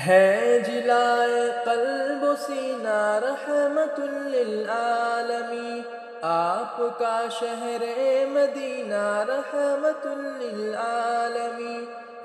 ہے جلائے قلب و سینہ رحمت للعالمین، آپ کا شہر مدینہ رحمت للعالمین،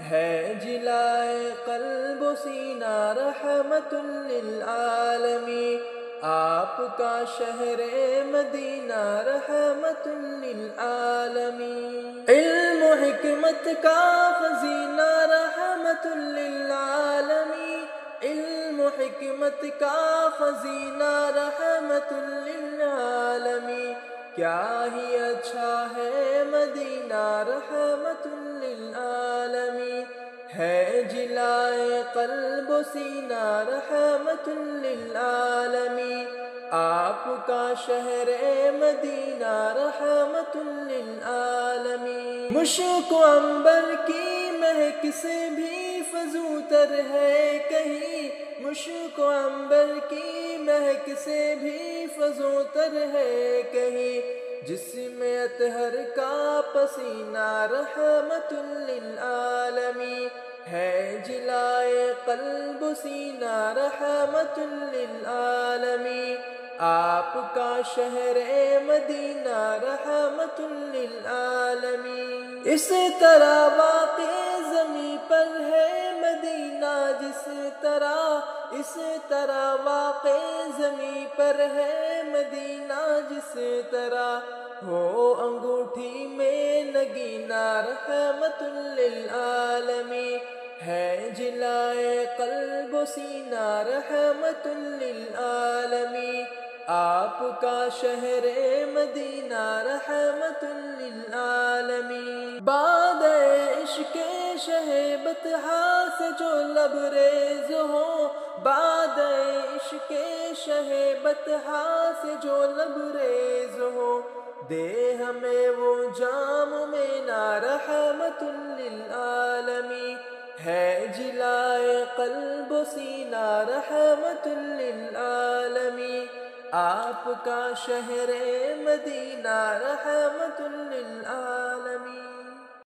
ہے جلائے قلب و سینہ رحمت للعالمین، آپ کا شہر مدینہ رحمت للعالمین، علم و حکمت کا خزینہ رحمت للعالمین، علم و حکمت کا خزینہ رحمت للعالمین، کیا ہی اچھا ہے مدینہ رحمت للعالمین، ہے جلائے قلب و سینہ رحمت للعالمین، آپ کا شہر مدینہ رحمت للعالمین، مشک و عنبر کی مہک سے بھی فزوتر ہے کہیں، مشک و عنبر کی مہک سے بھی فزوتر ہے کہیں، جسم اطہر کا پسینہ رحمت للعالمین، ہے جلائے قلب و سینہ رحمت للعالمین، آپ کا شہر مدینہ رحمت للعالمین، اس طرح واقع زمین پر ہے مدینہ جس طرح، اس طرح واقع زمین پر ہے مدینہ جس طرح ہو انگوٹھی میں نگینہ رحمت للعالمین، ہے جلائے قلب و سینہ رحمت للعالمین، آپ کا شہر مدینہ رحمت للعالمین، باد عشق شہ بطحا سے جو لبریز ہوں، باد عشق شہ بطحا سے جو لبریز ہوں، دے ہمیں وہ جام مینا رحمت للعالمین، ہے جلائے قلب و سینہ رحمت للعالمین، آپ کا شہر مدینہ رحمت للعالمین۔